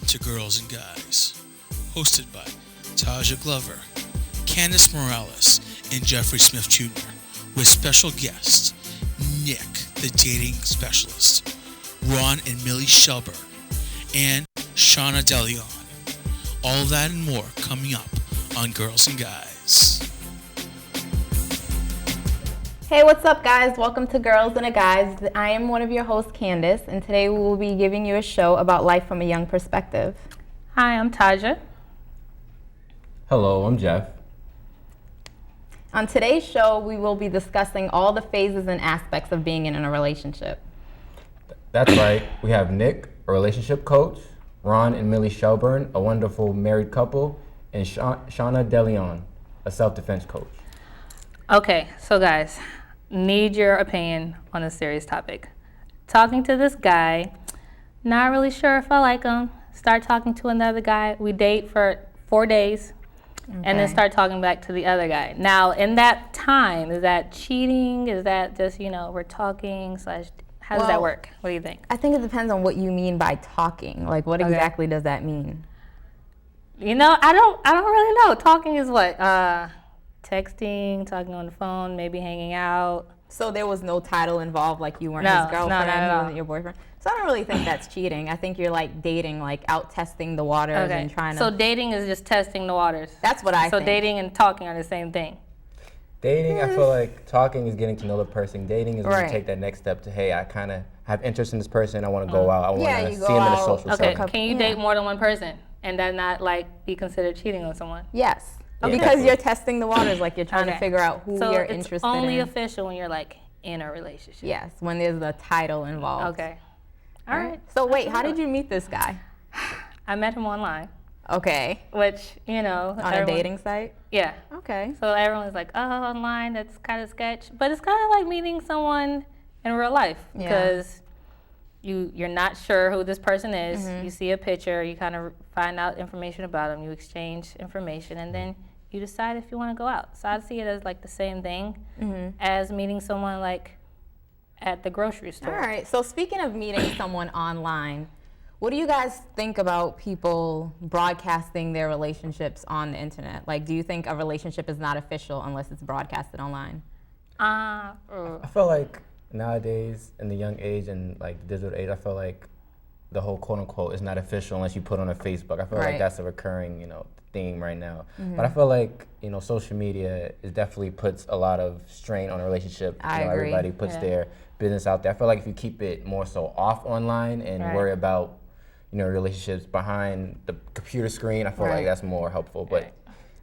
to Girls and Guys, hosted by Taja Glover, Candace Morales, and Jeffrey Smith Jr., with special guests Nick, the dating specialist, Ron and Millie Shelburne, and Shauna DeLeon. All of that and more coming up on Girls and Guys. Hey, what's up, guys? Welcome to Girls and Guys. I am one of your hosts, Candace, and today we will be giving you a show about life from a young perspective. Hi, I'm Taja. Hello, I'm Jeff. On today's show, we will be discussing all the phases and aspects of being in a relationship. That's right. We have Nick, a relationship coach, Ron and Millie Shelburne, a wonderful married couple, and Shauna DeLeon, a self-defense coach. Okay, so guys, need your opinion on a serious topic. Talking to this guy, not really sure if I like him. Start talking to another guy. We date for 4 days, and then start talking back to the other guy. Now, in that time, is that cheating? Is that just, we're talking / how does that work? What do you think? I think it depends on what you mean by talking. Like, what exactly does that mean? I don't really know. Talking is what? Texting, talking on the phone, maybe hanging out. So there was no title involved, like you weren't his girlfriend, no, he wasn't your boyfriend? So I don't really think that's cheating. I think you're like dating, like out testing the waters and trying to... So dating is just testing the waters. That's what I think. So dating and talking are the same thing. Dating, I feel like talking is getting to know the person. Dating is when you take that next step to, hey, I kind of have interest in this person. I want to go out. I want to see them in a social setting. Okay, can you date more than one person and that not like be considered cheating on someone? Yes. Yeah, because definitely. you're testing the waters, like you're trying to figure out who you're interested in. So it's only official when you're like in a relationship. Yes, when there's the title involved. Okay. All right. So wait, how did you meet this guy? I met him online. Okay. Which, on a dating site? Yeah. Okay. So everyone's like, oh, online, that's kind of sketch. But it's kind of like meeting someone in real life because you're not sure who this person is. You see a picture, you kind of find out information about them, you exchange information, and then you decide if you want to go out. So I see it as like the same thing as meeting someone like at the grocery store. All right. So speaking of meeting someone online, what do you guys think about people broadcasting their relationships on the internet? Like, do you think a relationship is not official unless it's broadcasted online? I feel like nowadays, in the young age and like digital age, I feel like the whole quote unquote is not official unless you put on a Facebook. I feel like that's a recurring, theme right now. But I feel like, social media is definitely puts a lot of strain on a relationship. I agree. Everybody puts their business out there. I feel like if you keep it more so off online and worry about, relationships behind the computer screen, I feel like that's more helpful. But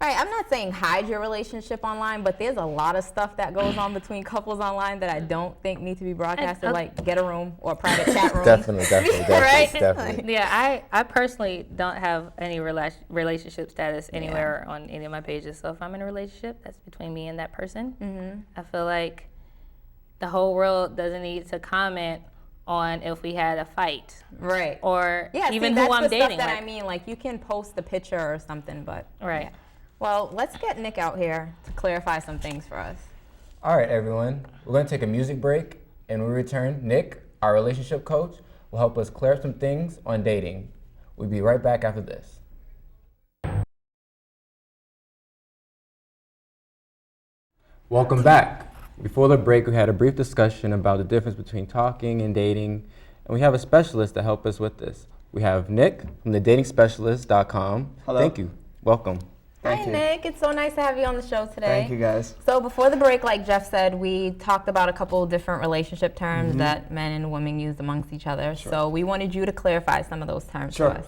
all right, I'm not saying hide your relationship online, but there's a lot of stuff that goes on between couples online that I don't think need to be broadcasted, like get a room or a private chat room. Definitely. Yeah, I personally don't have any relationship status anywhere on any of my pages. So if I'm in a relationship, that's between me and that person. I feel like the whole world doesn't need to comment on if we had a fight. Right. Or even that's who I'm the dating. Stuff that I mean, like you can post a picture or something, but. Right. Yeah. Well, let's get Nick out here to clarify some things for us. All right, everyone. We're going to take a music break, and when we return, Nick, our relationship coach, will help us clear up some things on dating. We'll be right back after this. Welcome back. Before the break, we had a brief discussion about the difference between talking and dating, and we have a specialist to help us with this. We have Nick from thedatingspecialist.com. Hello. Thank you. Welcome. Hi, Nick. It's so nice to have you on the show today. Thank you, guys. So before the break, like Jeff said, we talked about a couple of different relationship terms that men and women use amongst each other. Sure. So we wanted you to clarify some of those terms Sure. for us.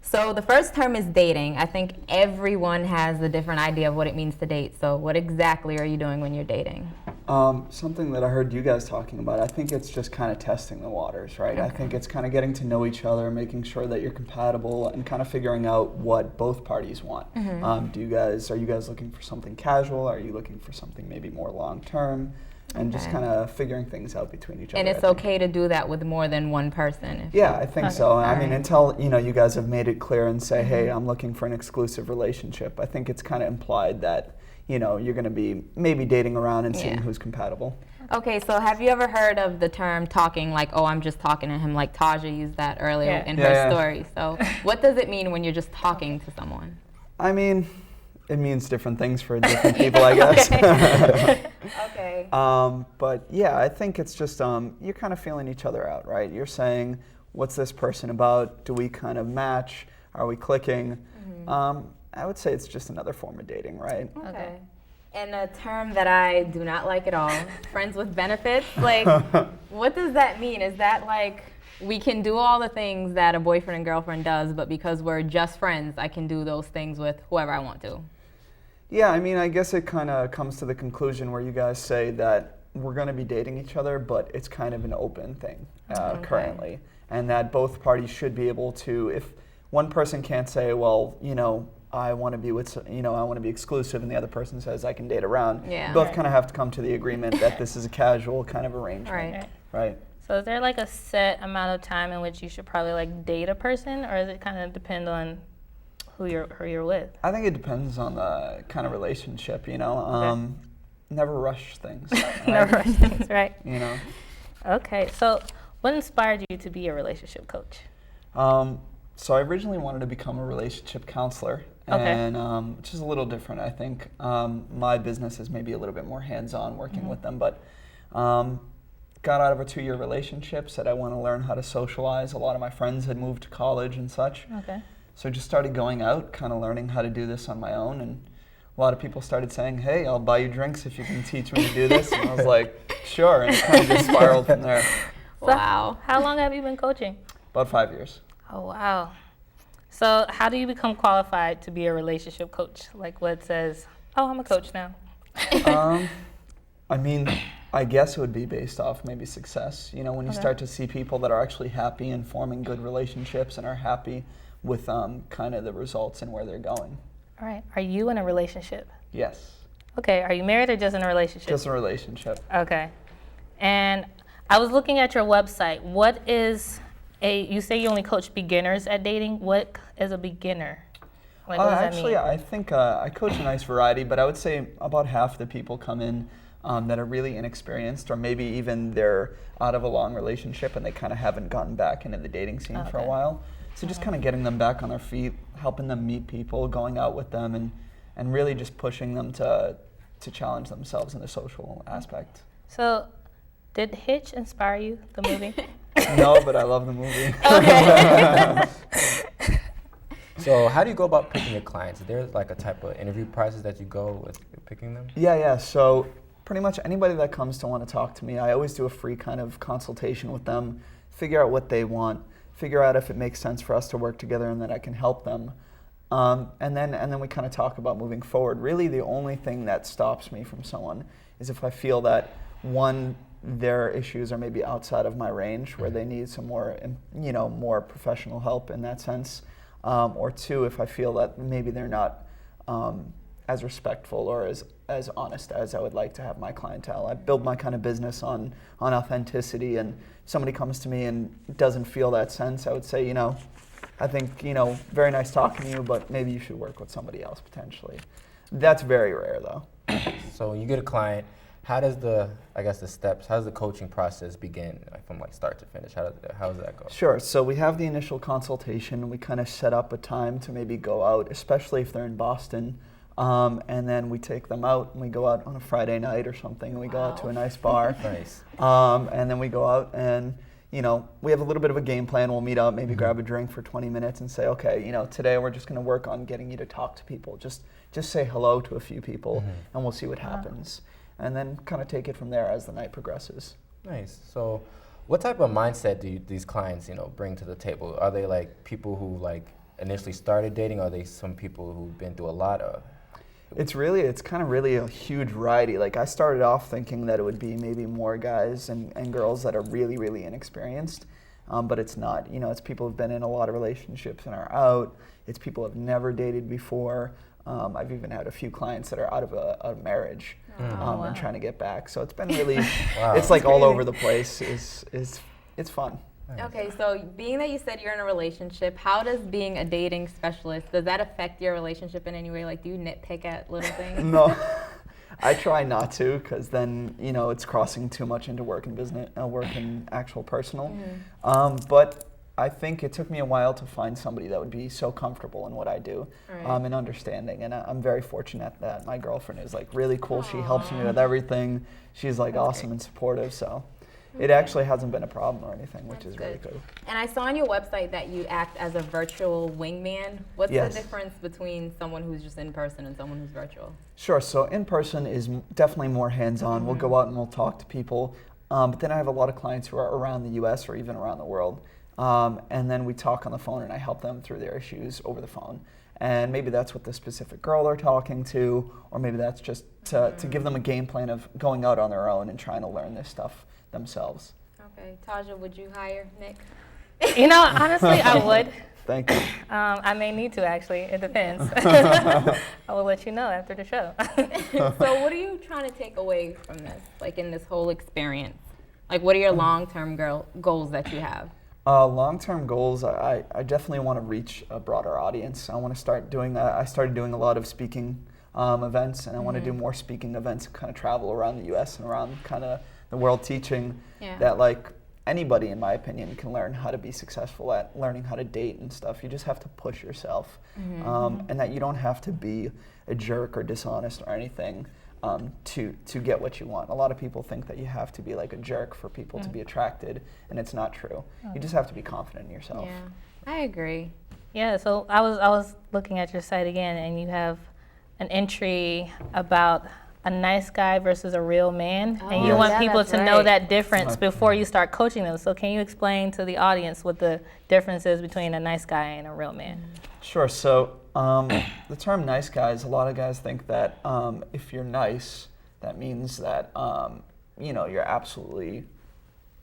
So the first term is dating. I think everyone has a different idea of what it means to date. So what exactly are you doing when you're dating? Something that I heard you guys talking about, I think it's just kind of testing the waters, right? I think it's kind of getting to know each other, making sure that you're compatible, and kind of figuring out what both parties want. Are you guys looking for something casual? Are you looking for something maybe more long-term? And just kind of figuring things out between each other. And it's okay to do that with more than one person? Yeah, I think so. I mean, until you guys have made it clear and say, hey, I'm looking for an exclusive relationship, I think it's kind of implied that you're going to be maybe dating around and seeing who's compatible. Okay, so have you ever heard of the term talking, like, oh, I'm just talking to him, like Taja used that earlier in her story. So what does it mean when you're just talking to someone? I mean, it means different things for different people, I guess. Okay. But yeah, I think it's just you're kind of feeling each other out, right? You're saying, what's this person about? Do we kind of match? Are we clicking? I would say it's just another form of dating, right? Okay. And a term that I do not like at all, friends with benefits. Like, what does that mean? Is that like we can do all the things that a boyfriend and girlfriend does, but because we're just friends, I can do those things with whoever I want to? Yeah, I mean, I guess it kind of comes to the conclusion where you guys say that we're going to be dating each other, but it's kind of an open thing currently. And that both parties should be able to, if one person can't say, well, I want to be with, I want to be exclusive, and the other person says I can date around. Yeah. You both kind of have to come to the agreement that this is a casual kind of arrangement. Right. So is there like a set amount of time in which you should probably like date a person, or does it kind of depend on who you're with? I think it depends on the kind of relationship. Never rush things. Right? Never rush things, right? Okay. So what inspired you to be a relationship coach? So I originally wanted to become a relationship counselor, and which is a little different, I think. My business is maybe a little bit more hands-on working with them, but got out of a 2-year relationship, said I want to learn how to socialize. A lot of my friends had moved to college and such. So just started going out, kind of learning how to do this on my own, and a lot of people started saying, hey, I'll buy you drinks if you can teach me to do this. And I was like, sure, and it kind of just spiraled from there. Wow. How long have you been coaching? About 5 years. Oh, wow. So how do you become qualified to be a relationship coach? Like what says, oh, I'm a coach now? I mean, I guess it would be based off maybe success. When you start to see people that are actually happy and forming good relationships and are happy with kind of the results and where they're going. All right. Are you in a relationship? Yes. Okay. Are you married or just in a relationship? Just a relationship. Okay. And I was looking at your website. What is you say you only coach beginners at dating. What is a beginner? Like, what does that actually, mean? I think I coach a nice variety, but I would say about half the people come in that are really inexperienced, or maybe even they're out of a long relationship and they kind of haven't gotten back into the dating scene for a while. So just kind of getting them back on their feet, helping them meet people, going out with them, and really just pushing them to challenge themselves in the social aspect. So, did Hitch inspire you, the movie? No, but I love the movie. So how do you go about picking your clients? Is there like a type of interview process that you go with picking them? Yeah. So pretty much anybody that comes to want to talk to me, I always do a free kind of consultation with them, figure out what they want, figure out if it makes sense for us to work together and that I can help them. And then we kind of talk about moving forward. Really, the only thing that stops me from someone is if I feel that, one, their issues are maybe outside of my range, where they need some more, more professional help in that sense, or two, if I feel that maybe they're not as respectful or as honest as I would like to have my clientele. I build my kind of business on authenticity, and somebody comes to me and doesn't feel that sense, I would say, I think, very nice talking to you, but maybe you should work with somebody else potentially. That's very rare though. So when you get a client, how does the steps, how does the coaching process begin, from start to finish? How does that go? Sure. So we have the initial consultation. We kind of set up a time to maybe go out, especially if they're in Boston. And then we take them out, and we go out on a Friday night or something. And we go out to a nice bar. Nice. And then we go out and, we have a little bit of a game plan. We'll meet up, maybe grab a drink for 20 minutes and say, okay, today we're just going to work on getting you to talk to people. Just say hello to a few people, and we'll see what happens. And then kind of take it from there as the night progresses. Nice. So what type of mindset do these clients, bring to the table? Are they like people who initially started dating? Or are they some people who've been through a lot of? It's kind of really a huge variety. I started off thinking that it would be maybe more guys and girls that are really, really inexperienced, but it's not. It's people who've been in a lot of relationships and are out. It's people who've never dated before. I've even had a few clients that are out of a marriage and trying to get back. So it's been really, it's all over the place. It's fun. Okay, so being that you said you're in a relationship, how does being a dating specialist, does that affect your relationship in any way? Do you nitpick at little things? No. I try not to, because then it's crossing too much into work and business, work and actual personal. But I think it took me a while to find somebody that would be so comfortable in what I do, and understanding. And I'm very fortunate that my girlfriend is like really cool. She helps me with everything. She's like awesome and supportive. So it actually hasn't been a problem or anything, which is really cool. And I saw on your website that you act as a virtual wingman. What's the difference between someone who's just in person and someone who's virtual? Sure. So in person is definitely more hands-on. We'll go out and we'll talk to people. But then I have a lot of clients who are around the U.S. or even around the world. And then we talk on the phone and I help them through their issues over the phone. And maybe that's with the specific girl they're talking to, or maybe that's just to give them a game plan of going out on their own and trying to learn this stuff themselves. Okay. Taja, would you hire Nick? Honestly, I would. Thank you. I may need to, actually. It depends. I will let you know after the show. So what are you trying to take away from this, like in this whole experience? Like, what are your long-term goals that you have? Long-term goals, I definitely want to reach a broader audience. I want to start doing that. I started doing a lot of speaking events, and I want to do more speaking events and kind of travel around the U.S. and around kind of the world teaching that, like, anybody, in my opinion, can learn how to be successful at learning how to date and stuff. You just have to push yourself, and that you don't have to be a jerk or dishonest or anything to get what you want. A lot of people think that you have to be like a jerk for people to be attracted, and it's not true. You just have to be confident in yourself. Yeah, I agree. Yeah, so I was looking at your site again, and you have an entry about a nice guy versus a real man, and you want people to know that difference before you start coaching them. So can you explain to the audience what the difference is between a nice guy and a real man? Sure. So the term nice guys, a lot of guys think that if you're nice, that means that you're absolutely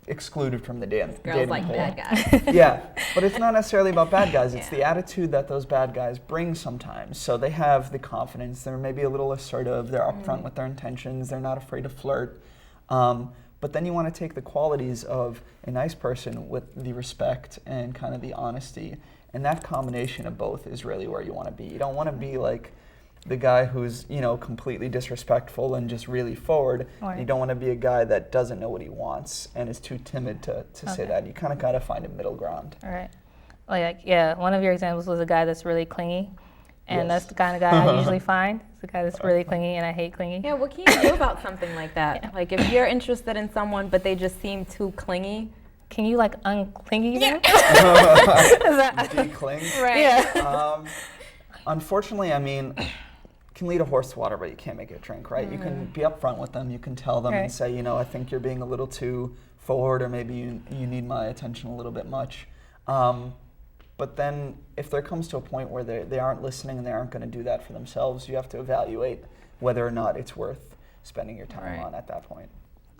excluded from the dating Girls like pool. bad guys. Yeah, but it's not necessarily about bad guys. It's the attitude that those bad guys bring sometimes. So they have the confidence. They're maybe a little assertive. They're upfront with their intentions. They're not afraid to flirt. But then you want to take the qualities of a nice person with the respect and kind of the honesty. And that combination of both is really where you want to be. You don't want to be like the guy who's, completely disrespectful and just really forward. You don't want to be a guy that doesn't know what he wants and is too timid to say that. You kind of got to find a middle ground. All right. One of your examples was a guy that's really clingy. And that's the kind of guy I usually find. It's the guy that's really clingy, and I hate clingy. Yeah, what can you do about something like that? Like, if you're interested in someone, but they just seem too clingy, can you unclingy them? Decling? Right. Yeah. Unfortunately, can lead a horse to water, but you can't make it drink, right? You can be upfront with them. You can tell them and say, I think you're being a little too forward, or maybe you need my attention a little bit much. But then if there comes to a point where they aren't listening and they aren't going to do that for themselves, you have to evaluate whether or not it's worth spending your time on at that point.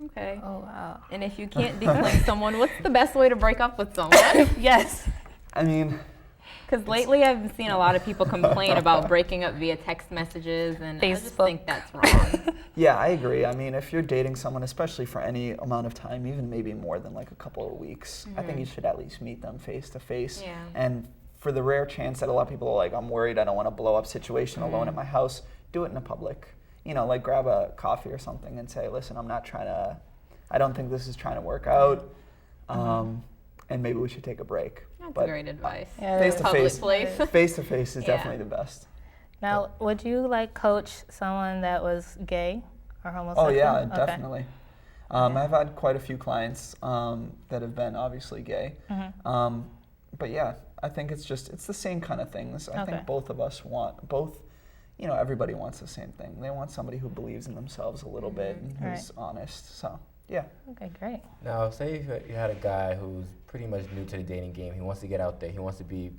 Okay. Oh, wow. And if you can't decline someone, what's the best way to break up with someone? Yes. Because lately I've seen a lot of people complain about breaking up via text messages, and I just think that's wrong. Yeah, I agree. If you're dating someone, especially for any amount of time, even maybe more than like a couple of weeks, I think you should at least meet them face to face. Yeah. And for the rare chance that a lot of people are like, I'm worried, I don't want to blow up situation alone at my house, do it in a public. Like grab a coffee or something and say, listen, I don't think this is trying to work out. And maybe we should take a break. That's great advice. Face to face. Place. Face to face is definitely the best. Now, would you coach someone that was gay or homosexual? Oh yeah, definitely. I've had quite a few clients that have been obviously gay. But yeah, I think it's the same kind of things. I think both of us everybody wants the same thing. They want somebody who believes in themselves a little bit and who's honest. So, yeah. Okay, great. Now, say you had a guy who's pretty much new to the dating game. He wants to get out there. He wants to be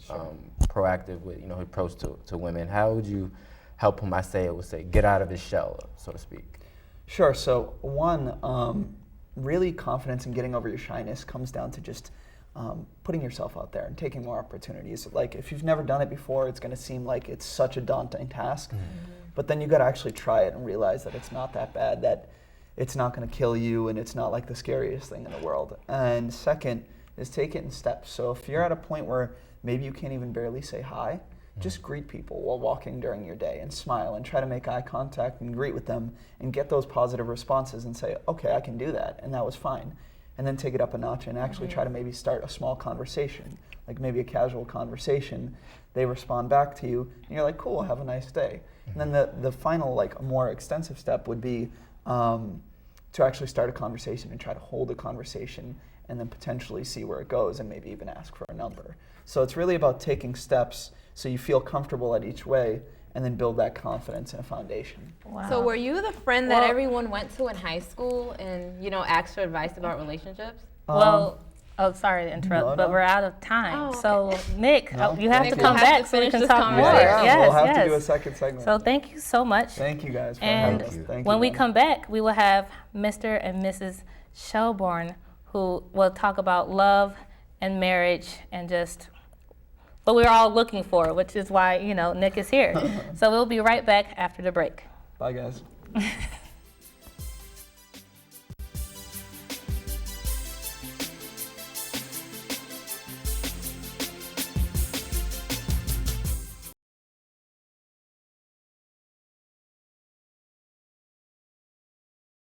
proactive with, his approach to women. How would you help him? I would say, get out of his shell, so to speak. Sure. So, one, really confidence in getting over your shyness comes down to just putting yourself out there and taking more opportunities. Like, if you've never done it before, it's going to seem like it's such a daunting task. But then you got to actually try it and realize that it's not that bad, that it's not going to kill you, and it's not like the scariest thing in the world. And second is take it in steps. So if you're at a point where maybe you can't even barely say hi, just greet people while walking during your day and smile and try to make eye contact and greet with them and get those positive responses and say, okay, I can do that, and that was fine. And then take it up a notch and actually try to maybe start a small conversation, like maybe a casual conversation. They respond back to you, and you're like, cool, have a nice day. And then the final, like, a more extensive step would be to actually start a conversation and try to hold a conversation and then potentially see where it goes and maybe even ask for a number. So it's really about taking steps so you feel comfortable at each way and then build that confidence and a foundation. Wow. So were you the friend that everyone went to in high school and, asked for advice about relationships? Sorry to interrupt, but we're out of time. Oh, okay. So, Nick, you have Nick, to come we'll have back to so we finish can this talk more. conversation. Yeah, we'll have Yes, to do a yes. second segment. So thank you so much. Thank you guys for And having us. Thank when you, we man. come back, we will have Mr. and Mrs. Shelbourne, who will talk about love and marriage and just what we're all looking for, which is why, Nick is here. So we'll be right back after the break. Bye, guys.